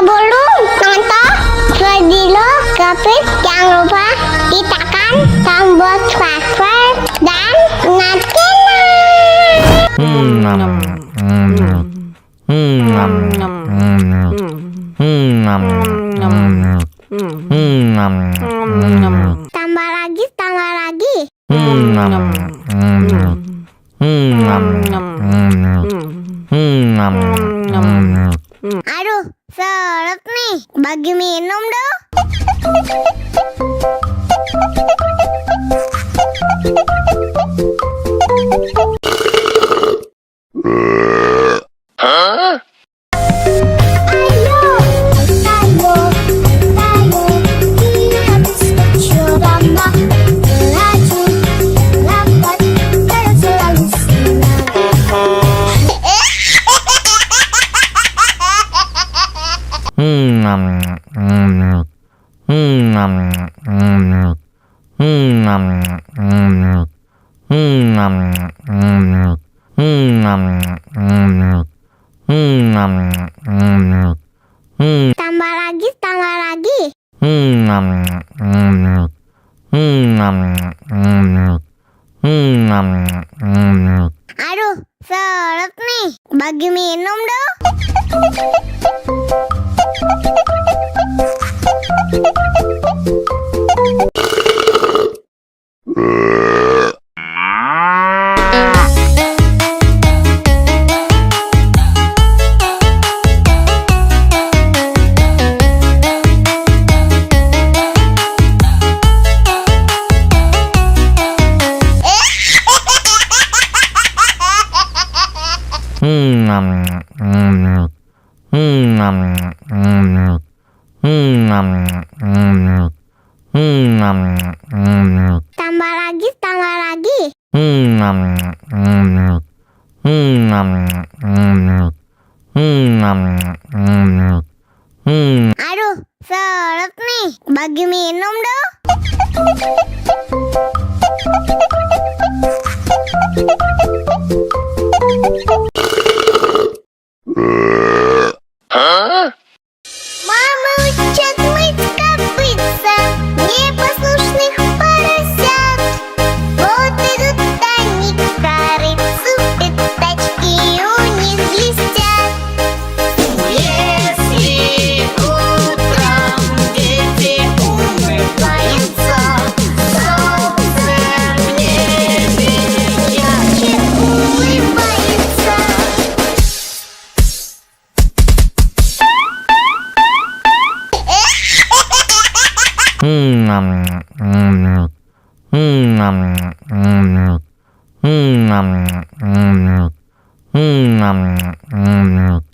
Sebelum nonton video Gapit, jangan lupa tekan tombol subscribe dan nyalakan. Tambah lagi, tambah lagi. Aduh, seret nih. Bagi minum dong. Tambah lagi, tambah lagi. Aduh, seret nih. Bagi minum dong. Tambah lagi, tambah lagi. Aduh, seret nih. Bagi minum dong. Мама учат мыть копытца непослушных поросят. Вот идут они к корыцу, пятачки у них блестят. Если утром дети умываются, солнце в небе ярче улыбается.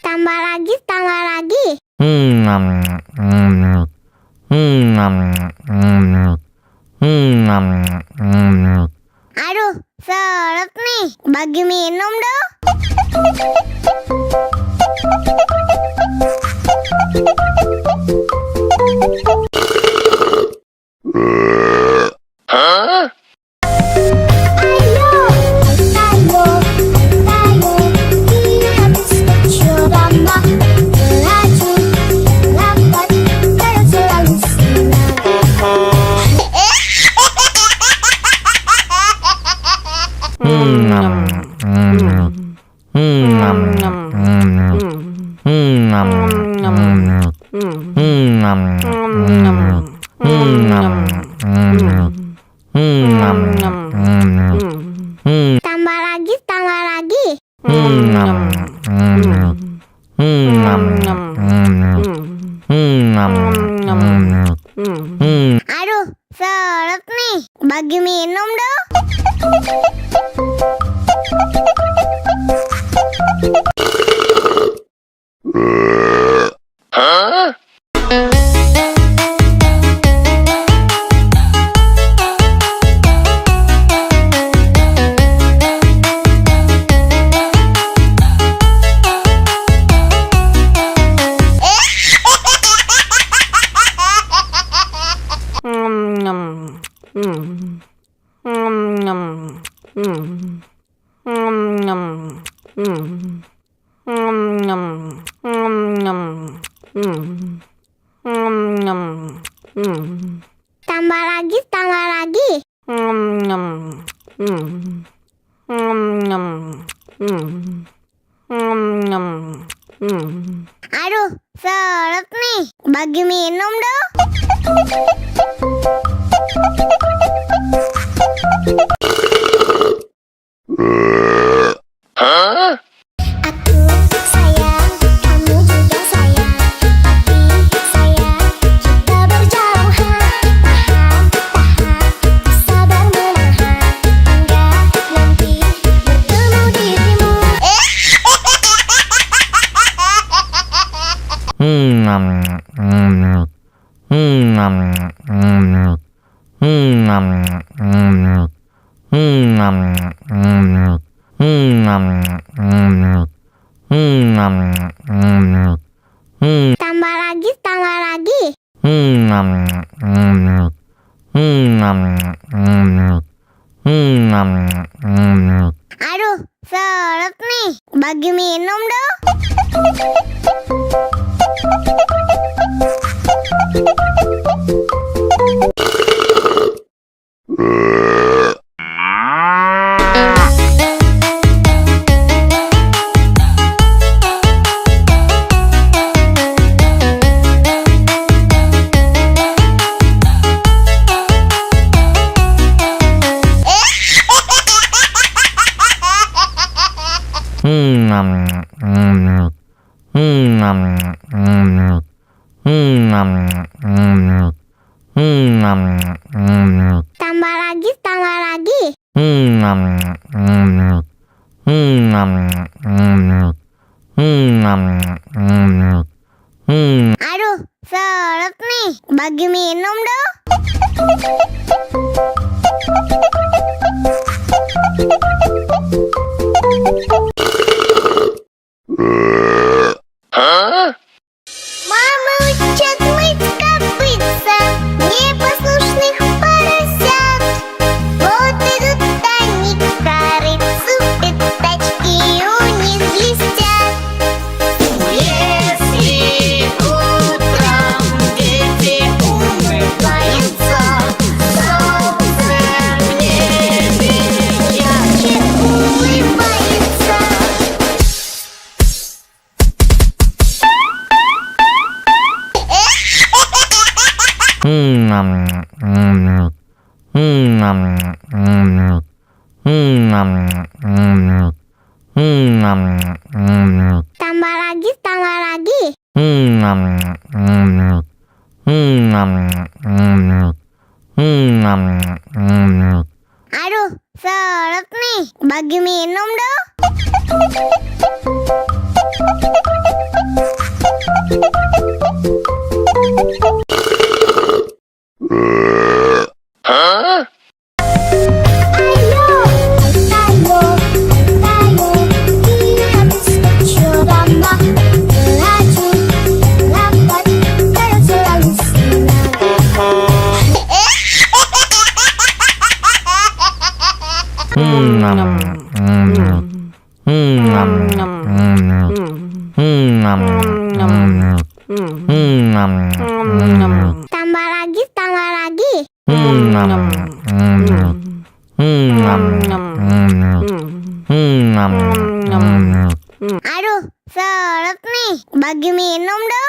Tambah lagi, tambah lagi. Aduh, seret nih. Bagi minum dong. Tambah lagi, tambah lagi. Aduh, seret nih. Bagi minum dong. Tambah lagi, tambah lagi. Aduh, seret nih. Bagi minum dong. Aku sayang, kamu juga sayang. Tapi sayang, kita berjauhan. Tahan, sabar menahan. Hingga nanti bertemu dirimu. Tambah lagi, tambah lagi. Aduh, seret nih. Bagi minum dong. Tambah lagi, tambah lagi. Aduh, seret nih. Bagi minum dong. Мама учат мыть копытца непослушных поросят. Вот идут они к корыцу, пятачки у них блестят. Если утром дети умываются, солнце в небе ярче улыбается. Tambah lagi, tambah lagi. Aduh, seret nih. Bagi minum dong. Ayo, ayo, ayo, kita bersetuju ramah. Melaju, lambat, terus selalu senang. Tambah lagi, tambah lagi. Aduh, seret nih. Bagi minum dong.